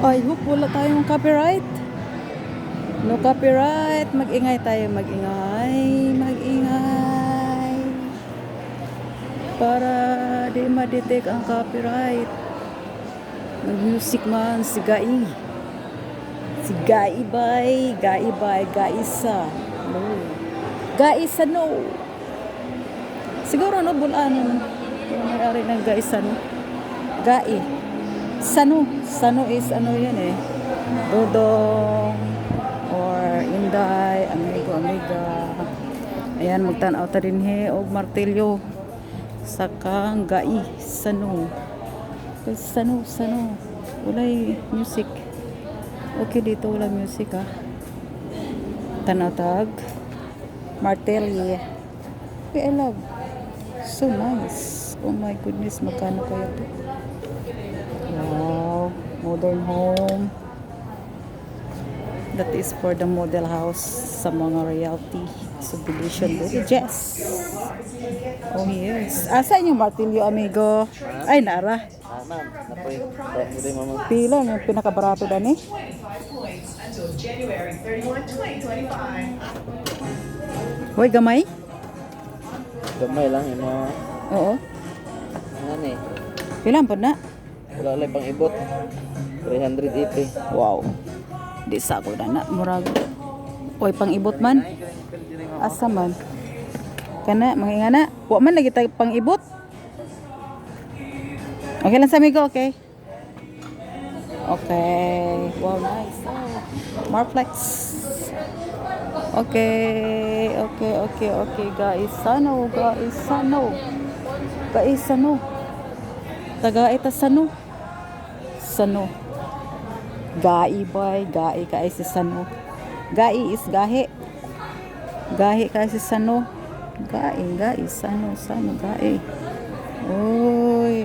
I hope wala tayong copyright. No copyright. Mag-ingay tayo, mag-ingay. Mag-ingay. Para di ma-detect ang copyright. Mag-music man si Gai. Si Gai bay. Gai bay. Gaisa. No. Gaisa no. Siguro no, bulaan. Yung may-ari ng Gaisa no. Gai. Sano. Sano is ano yan eh. Dodong. Or Inday. Amigo, amiga. Ayan, magtanaw ta rin he. O martilyo. Saka Gai. Sano. Sano. Sano. Walay music. Okay, dito wala music ha. Tanaw tag. Martilyo. Okay, I love. So nice. Oh my goodness, magkano kaya to? Wow, modern home. That is for the model house sa mga realty subdivision villages. Oh yes. Asa yung martilyo, amigo? Ay, nara. Ma'am, napoy. Pwede mama. Pila yung pinakabarato dani? Until January 31, 2025. Hoy, gamay? Gamay lang yung mga Oo. ano eh. Pilang po na? Wala lang pang ibot. 380. Wow. Di sa ako na murag. Oy, pang ibot man. Asa man? Kana, mga na. Wa man lagi tayo pang ibot. Okay lang sa amigo, okay? Okay. Wow, nice. Oh, Marflex. Okay. Okay, guys. Sano. Taga ita sano. Sano. Gai boy, gai ka si sano. Gai is gahe. Gahe ka si sano. Gai, sano, gai. Oy.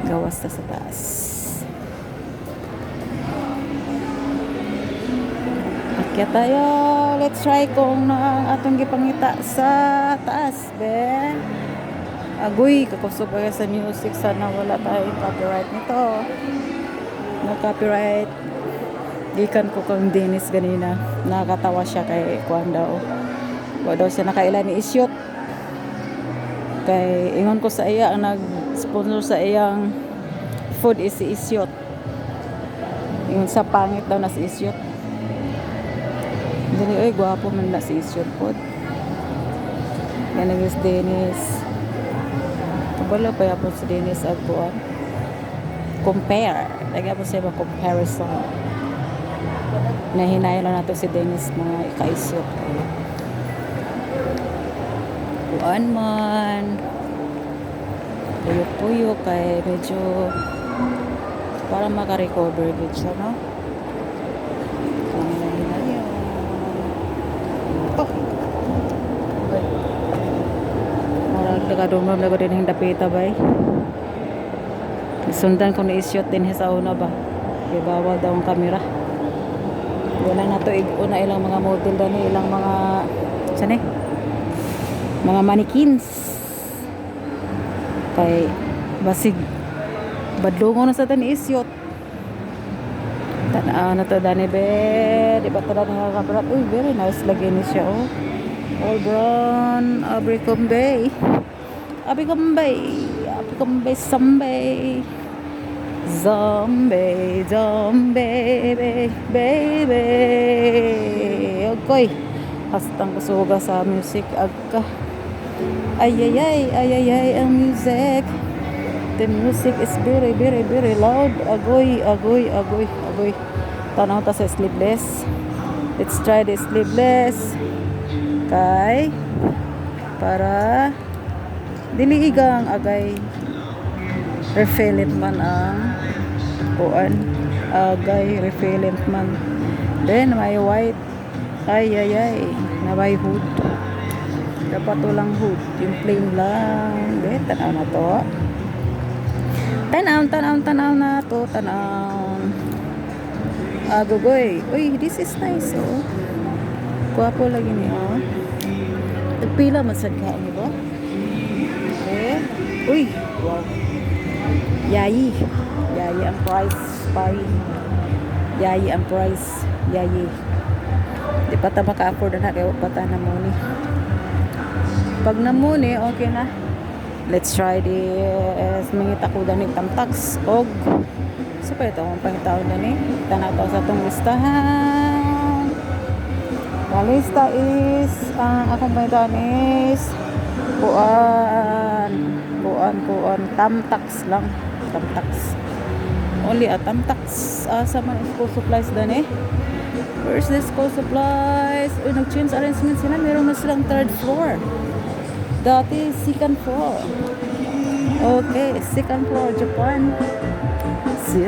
Gawas ta sa taas. Akyat tayo. Let's try kung na atong gipangita sa taas, be. Agoy, kakusog kaya sa music. Sana wala tayong copyright nito. No copyright. Gikan ko kang Dennis ganina. Nakakatawa siya kay Kwan daw. Wa daw siya nakailan ni isyot. Kay ingon ko sa iya ang nag-sponsor sa iyang food is si isyot. Ingon sa pangit daw na si isyot. Dili oy gwapo man na si isyot pod. Yan ang Dennis. Wala pa yapon si Dennis Agbuan. Compare. Lagi po siya comparison. Nahinayan lang nato si Dennis mga ikaisot. Buan man. Puyo-puyo kay medyo para makarecover din siya, no? Kami nahinayan. Oh. Nagkadumam lago din yung dapita bay. Sundan ko na i-shoot din sa una ba. Bawal daw ang kamera. Wala na to una ilang mga model dani ilang mga saan eh? Mga mannequins. Kay basig badlungo na sa tan i-shoot. Tanaw na to dani be. Di ba to dani kamera? Uy, very nice lagi ni siya oh. All brown, Abercrombie. Abercrombie, Zombie, baby. Okay. Hastang kusuga sa music agka. Ay, ang music. The music is very, very, very loud. Agoy. Tanaw ta sa sleeveless. Let's try the sleeveless. Kay para diliigang agay refillent man ang kuan agay refillent man then may white ay na may hood dapat lang hood yung plain lang de tanaw na to tanaw na to agogoy uy this is nice oh guwapo lagi niya nagpila masad ka ano ba okay uy wow yayi Yayi ang price. Bye. Yayi ang price. Yayi. Di pa ta maka-afford na kaya pa ta na muni. Pag na muni, okay na. Let's try this. Mangita ko dani tamtax. Og. So pa ito, ang pangitaw dani. Tanaw to sa itong listahan. Ang lista is, ang akong pangitaw is, kuan. Tamtax lang. Tamtax. Only a tamtax. Sa mga school supplies dani. Where's the school supplies? Uy, nag-change arrangement sila. Meron na silang third floor. Dati, second floor. Okay, second floor, Japan. I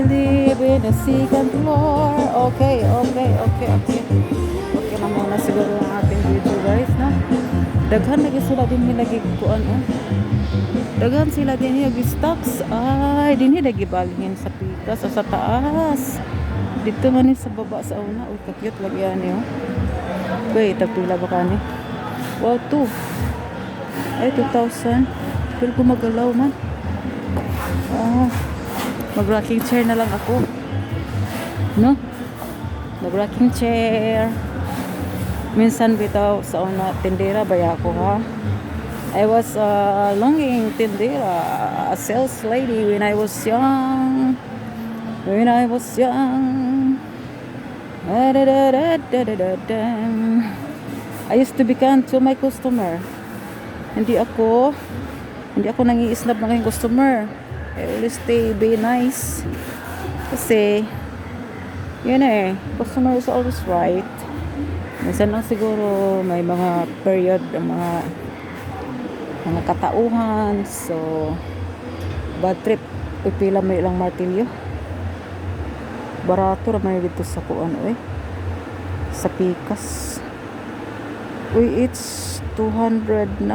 live in the second floor. Okay. Okay na muna siguro ang ating video, guys, no? Daghan lagi sila din nilagay kuan, oh. Daghan sila din yung stocks. Ay, din lagi balhin sa pikas o sa taas. Dito man sa baba sa una. Uy, ka-cute lagi yan, oh. Wait, tagpila ba kani? Wow, 2. Ay, 2,000. Pero gumagalaw man. Mag-rocking chair na lang ako. No? Mag-rocking chair. Minsan bitaw sa una, tindera baya ako, ha? I was longing tindera, a sales lady when I was young. I used to be kind to my customer. Hindi ako nangi-snub ng aking customer. I always be nice. Kasi, yun customer is always right. Minsan lang siguro may mga period, mga katauhan. So, bad trip. Pipila may ilang martilyo. Barato naman dito sa kuan, sa pikas. It's 209.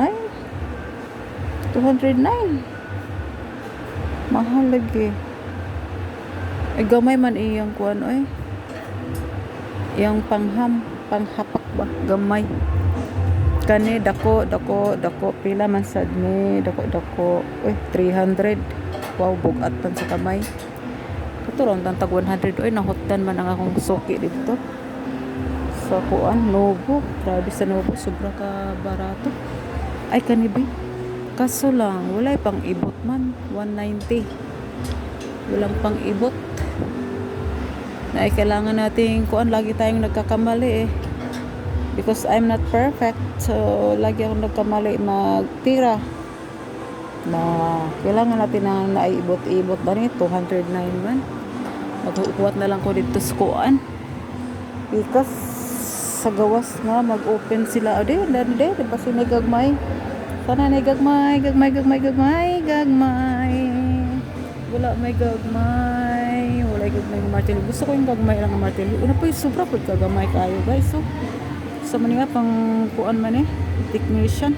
Mahal lagi. Gamay man iyang kuan, iyang panghapak ba, gamay. Kani dako pila man sad ni dako 300. Wow, bugat man sa kamay. Katuron tag 100. Nahutan man ang akong suki dito sa kuan Novo. Grabe sa Novo, sobra ka barato. Ay kanibi, kaso lang wala pang ibot man. 190 walang pang ibot. Na kailangan nating kuan, lagi tayong nagkakamali because I'm not perfect. So lagi akong nagkamali magtira. Na kailangan natin na naibot-ibot ba ni 209 man. Maghuhuwat na lang ko dito sa kuan. Because sa gawas na mag-open sila. Di ba sinigagmay? Sana na gagmay. Wala may gagmay. Wala gagmay ng martilyo. Gusto ko yung gagmay lang ng martilyo. Una po yung sobra po gagamay kayo, guys. So, sa maniya pang kuan man technician.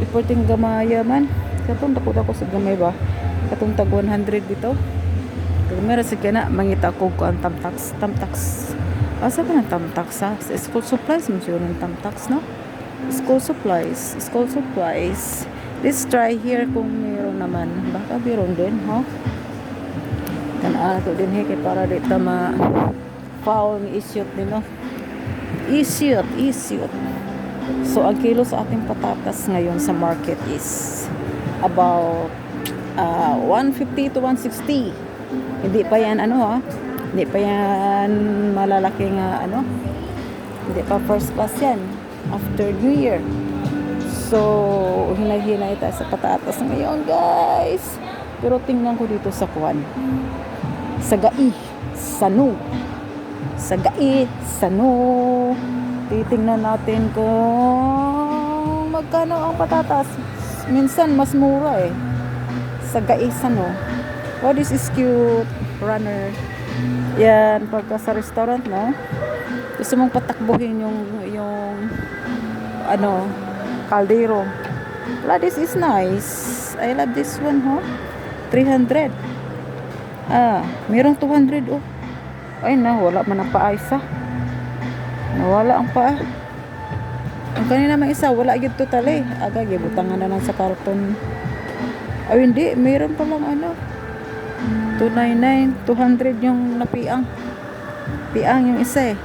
Reporting gamaya man. Katong dako sa gamay ba? Katong tag 100 dito. Kamera sa kana mangita ko kuan tamtax. Asa ba ng tamtax, ha? Sa school supplies mo siya ng tamtax, no? School supplies. Let's try here kung meron naman. Baka meron din, ha? Ito din, kay para dito foul issue din, no? Issue. So, ang kilo sa ating patatas ngayon sa market is about 150 to 160. Hindi pa yan, hindi pa yan malalaking, hindi pa first class yan. After New Year. So, hinay-hinay tayo sa patatas ngayon, guys. Pero tingnan ko dito sa kuwan. Sagai, Sano. Titingnan natin kung magkano ang patatas. Minsan mas mura Sagai, Sano. Oh, this is cute. Runner. Yan, pagka sa restaurant, no? Gusto mong patakbuhin yung kaldero. This is nice. I love this one, 300. Mayroong 200, Ay, wala man ang paa isa. Nawala ang paa. Ang Kanina mang isa, wala yun total eh. Aga, gibutangan na lang sa karton. Ay, hindi. Mayroon palang ano. 299, 200 yung napiang. Piang yung isa eh.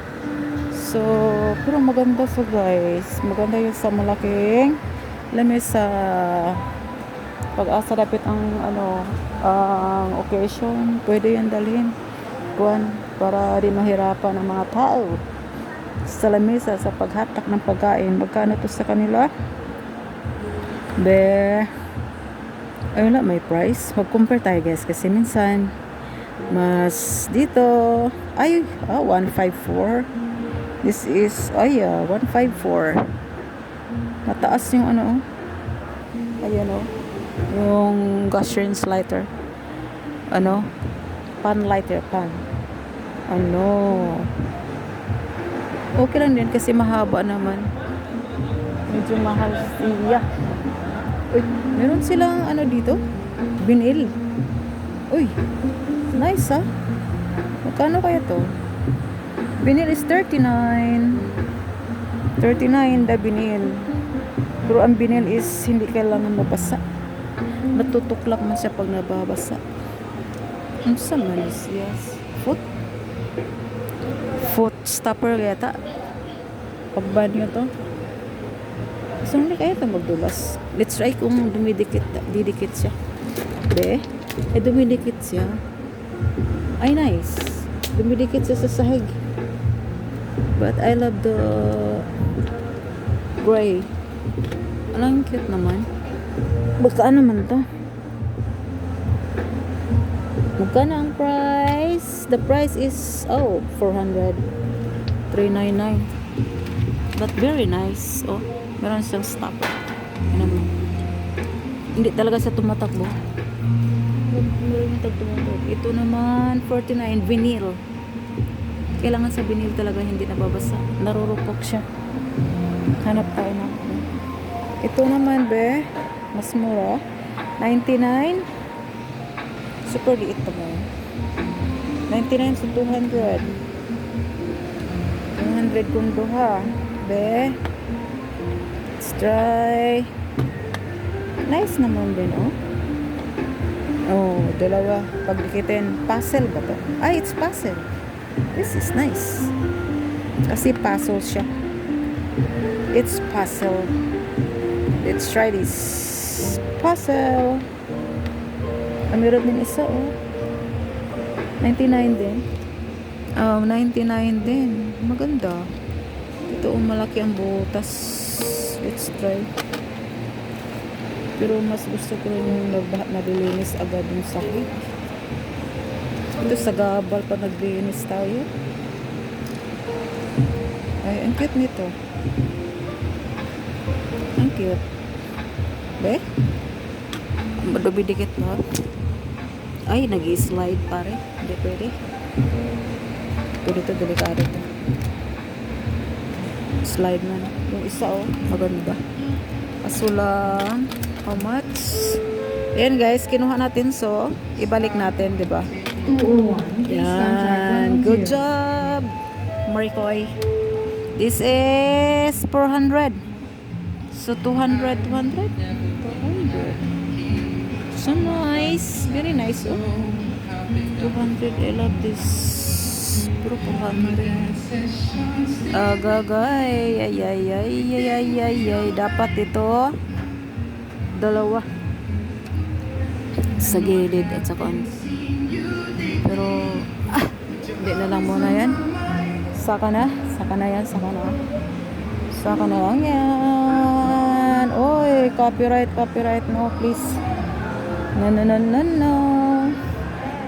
So, pero maganda sa guys. Maganda yung sa malaking lamesa. Pag-asa dapat ang ano, ang occasion, pwede yan dalhin. Kuan, para di mahirapan ang mga tao sa lamesa sa paghatak ng pagkain. Magkano to sa kanila? Ayun na, may price. Mag-compare tayo guys kasi minsan mas dito 154. This is 154. Mataas yung ano ayan yung gas rinse lighter, pan lighter, okay lang din kasi mahaba naman, medyo mahal siya. Uy, meron silang dito, binil. Uy, nice magkano kaya to? Binil is 39 the binil. Pero ang binil is hindi kailangan mabasa, natutuklak man siya pag nababasa. Ano sa manis? Yes, foot stopper yata pagban nyo to. So hindi kaya ito magdulas. Let's try kung didikit siya. Dumidikit siya. Ay, nice. Dumidikit siya sa sahig. But I love the gray. Alang cute naman. Magkano man to? Magkano ang price? The price is 400. 399. But very nice. Meron siyang stopper. Hindi talaga siya tumatakbo. Ito naman 49 vinyl. Kailangan sa vinyl talaga hindi nababasa. Narurupok siya. Hanap tayo na. Ito naman mas mura. 99. Super liit to mo. 99 sa 200. 200 kung duha. Let's try. Nice naman din, dalawa. Pagdikitin. Puzzle ba to? It's puzzle. This is nice. Kasi puzzle siya. It's puzzle. Let's try this. Puzzle. Meron din isa, 99 din. 99 din. Maganda. Ito, malaki ang butas. Let's try. Pero mas gusto ko rin yung naglilinis agad yung sakit. Ito sa gabal pa naglilinis tayo. Ay, ang cute nito. Ang cute. Madubidikit na. Ay, nag-i-slide pare. Hindi pwede. Pwede ito, delikado ito. Slide na. Yung isa, maganda. Kaso lang, how much? Ayan guys, kinuha natin. So, ibalik natin, diba? Yan. Good job, Maricoy. This is 400. So, 200. So nice. Very nice. 200. I love this. Puro 400. Agagay. Ay. Dapat ito dalawa sa gilid at saka pero hindi na lang muna yan. Saka na yan. Saka na lang yan. Oy, copyright. No, please. No.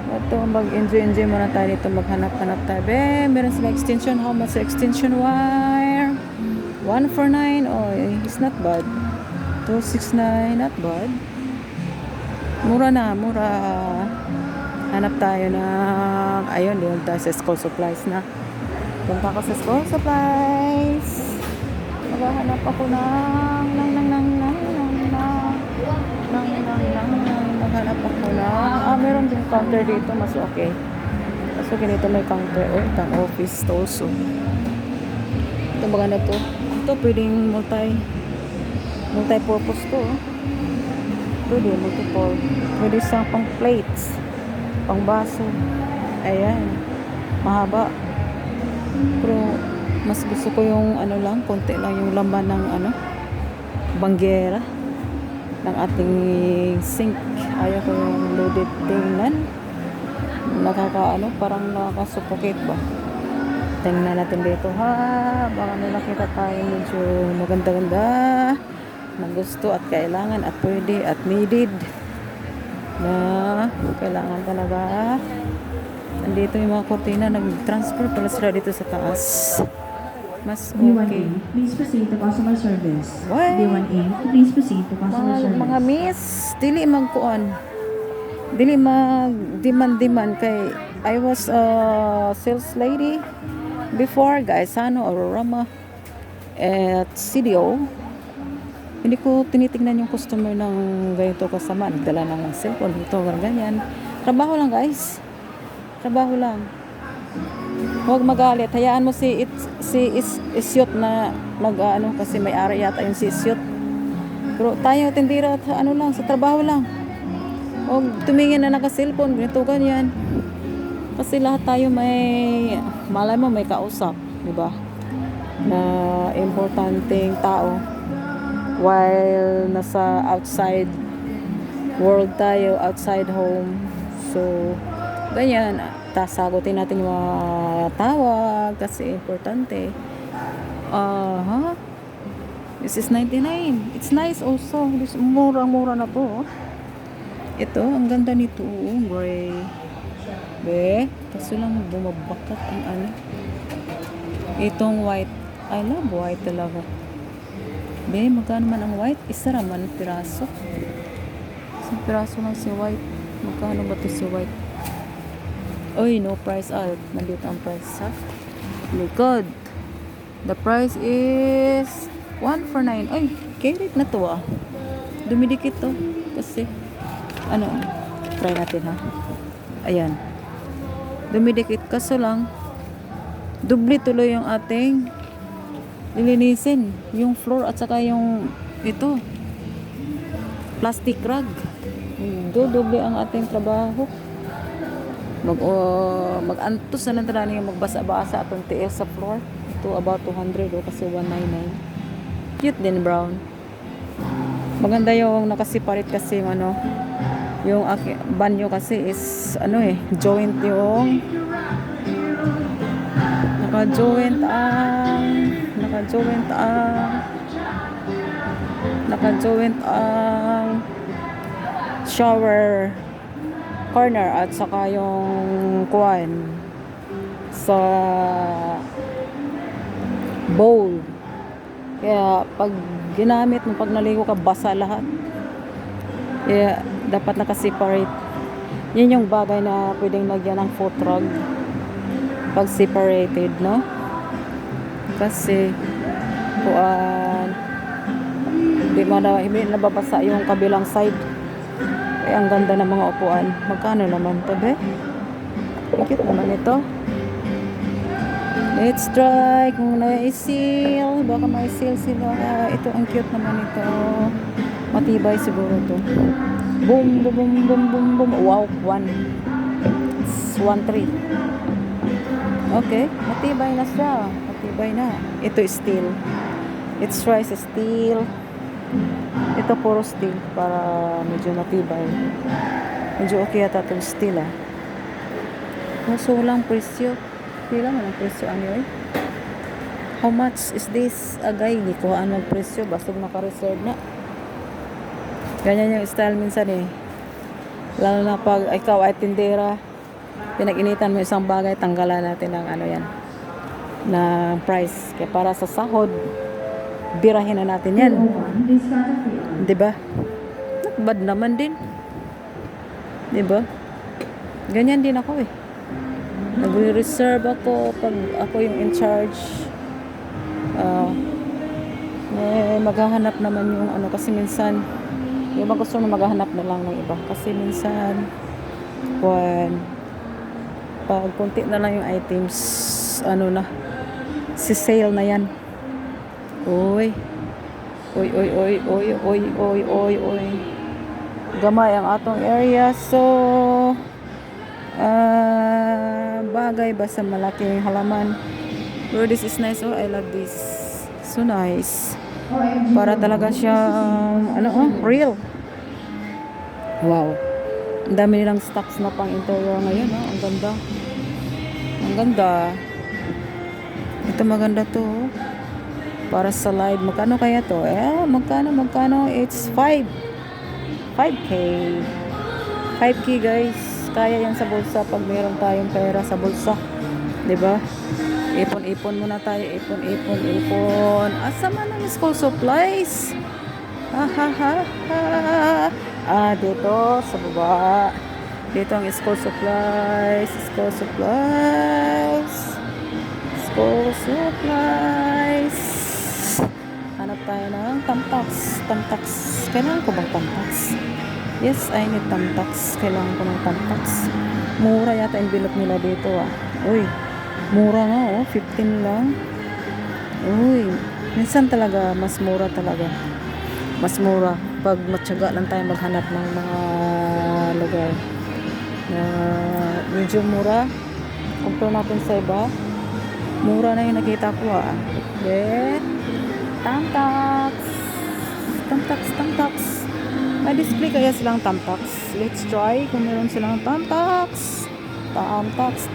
Ito, mag-enjoy muna tayo dito. Maghanap-hanap tayo. Meron sa extension. How much extension wire? 149. It's not bad. 269. Not bad. Mura. Hanap tayo ng doon tayo sa school supplies na. Punta ko sa school supplies. Maghahanap ako maghanap ako meron din counter dito, mas okay. Kaso ganito may counter, pang office also. Ito maganda to. to, pwedeng multi-purpose to. Pwede, multiple. Pwede siyang pang plates, pang baso. Ayan. Mahaba. Pero, mas gusto ko yung ano lang, konti lang yung laman ng ano, banggera ng ating sink. Ayaw ko yung loaded tingnan. Parang nakaka-suffocate ba? Tingnan natin dito ha. Baka may nakita tayo medyo maganda-ganda na gusto at kailangan at pwede at needed na kailangan talaga. Andito yung mga kortina, nag-transfer pala sila dito sa taas. Mas D1A, okay. please proceed to customer service. What? D1A, please proceed to customer service. Mga miss, dili magkuan. Dili mag-demand kay I was a sales lady before, guys, Aurorama at CDO. Hindi ko tinitingnan yung customer ng ganito kasama. Nagdala ng cellphone dito, ganyan. Trabaho lang, guys. Trabaho lang. Huwag magalit. Hayaan mo si Isyot na mag-ano kasi may ari yata yung si Isyot. Pero tayo tindira at ano lang, sa trabaho lang. Huwag tumingin na naka-cellphone, ganito ganyan. Kasi lahat tayo malay mo may kausap, di ba? Na importanteng tao. While nasa outside world tayo, outside home. So, ganyan. Sagutin natin yung mga tawag kasi importante. This is 99. It's nice also. Murang-mura na to. Ito, ang ganda nito. Gray. Kaso lang bumabakat ang ano. Itong white. I love white talaga. Magkano man ang white? Isa raman piraso. Isang piraso lang si white. Magkano ba ito si white? Oy, no price out. Nandito ang price, ha? Likod. The price is 149. Ay, carrot na to, ah. Dumidikit to. Kasi, try natin, ha? Ayan. Dumidikit. Kaso lang, dubli tuloy yung ating lilinisin. Yung floor at saka yung ito. Plastic rag. Dubli ang ating trabaho. Mag-antos na lang talaga yung magbasa-basa atong tiil sa floor. Ito about 200 kasi 199. Cute din brown. Maganda yung nakasiparate kasi yung banyo kasi is joint yung naka-joint ang shower corner at saka yung kuwan sa bowl. Kaya pag ginamit mo, pag naligo ka, basa lahat. Kaya dapat naka-separate. Yan yung bagay na pwedeng lagyan ng foot rug pag separated, no? Kasi kuwan hindi nababasa yung kabilang side. Ang ganda ng mga upuan. Magkano naman to, be? Cute naman ito. Let's try kung na-seal. Baka may-seal sila. Ito, ang cute naman ito. Matibay siguro to. Boom, boom, boom, boom, boom, boom. Wow, 1.3. Okay, matibay na siya. Matibay na. Ito is steel. It's rice steel. Ito puro steel para medyo matibay. Medyo okay yata itong steel, ah. Kaso walang presyo. Pila man ang presyo anyway. How much is this? Agay, di ko ang presyo. Basta naka-reserve na. Ganyan yung style minsan, eh. Lalo na pag ikaw ay tindera, pinag-initan mo isang bagay, tanggalan natin ng yan na price. Kaya para sa sahod, birahin na natin yan. Diba? Not bad naman din. Diba? Ganyan din ako, eh. Nag-reserve ako pag ako yung in charge. Maghahanap naman yung kasi minsan yung mga gusto na maghahanap na lang ng iba. Kasi minsan pag kunti na lang yung items, si sale na yan. Uy. Uy, uy, uy, uy, uy, uy, uy, uy. Gamay ang atong area. So, bagay ba sa malaking halaman? Oh, this is nice. Oh, I love this. So nice. Para talaga siyang, real. Wow. Ang dami nilang stocks na pang interior ngayon. Oh. Ang ganda. Ang ganda. Ito maganda to. Oh. Para sa live. Magkano kaya to? Magkano? It's 5K. 5K guys. Kaya yan sa bulsa pag meron tayong pera sa bulsa. 'Di ba? Ipon muna tayo. Ipon. Asa man ang school supplies? Dito sa baba. Dito ang school supplies. Hanap tayo ng Tamtax. Kailangan ko bang Tamtax? Yes, I need Tamtax. Kailangan ko ng Tamtax. Mura yata envelope nila dito Uy, mura nga 15 lang. Uy, minsan talaga mas mura talaga. Mas mura pag matyaga lang tayo maghanap ng mga lugar na medyo mura. Compare natin sa iba. Mura na yung nakita ko Tamtax. May display kaya silang Tamtax. Let's try kung meron silang Tamtax. Tamtax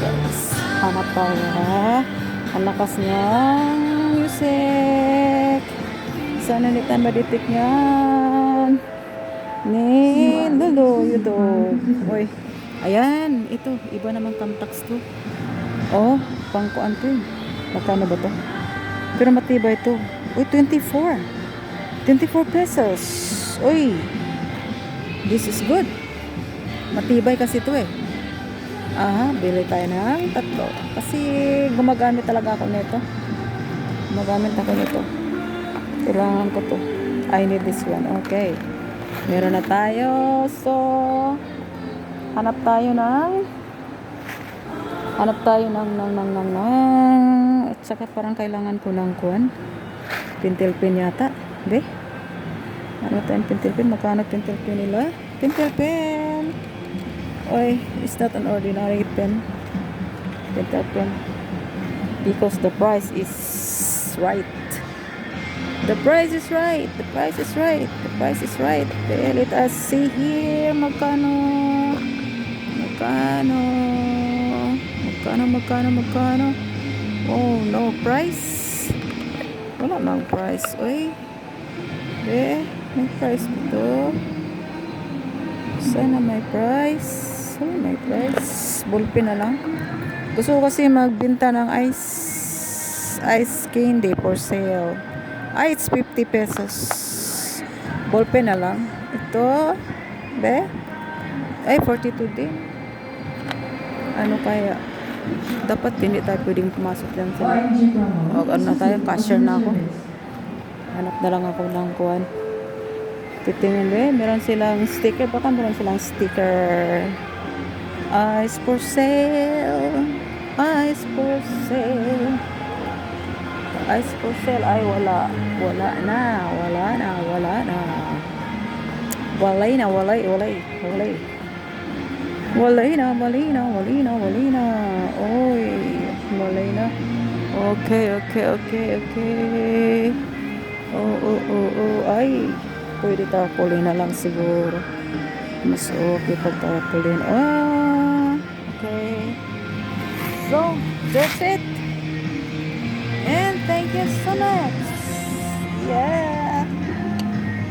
guys. Hanap tayo ang lakas niyang music. Sana hindi tayo maditik niyan. Lolo, YouTube. Uy. Ayan, ito. Iba namang Tamtax to. Oh, pangkuan to. Magkano ba to? Pero matibay to. Uy, 24 pesos. Uy. This is good. Matibay kasi to bili tayo ng 3. Kasi gumagamit talaga ako nito. Kailangan ko to. I need this one. Okay. Meron na tayo. So, hanap tayo ng at saka parang kailangan ko ng pintel pin yata. Ano tayong pintel pin? Magkano pintel pin nila? Pintel pin. Oy, it's not an ordinary pen. Pintel pin. Because the price is right. The price is right. Let us see here. Magkano? Oh, no price. Wala nang price. Uy. May price dito. Sana may price. Ballpen na lang. Gusto ko kasi magbenta ng ice candy for sale. It's 50 pesos. Ballpen na lang. Ito. 42 din. Ano kaya? Dapat hindi tayo pwedeng pumasok dyan sa cashier na ako. Hanap na lang ako ng kuwan. Titingin meron silang sticker. Baka meron silang sticker. Ice for sale. Ay, wala na. Walay na. Oy, walay na. Okay. Ay, pwede tarpaulin na lang siguro. Mas okay pag tarpaulin. Okay. So, that's it. And thank you so much. Yeah.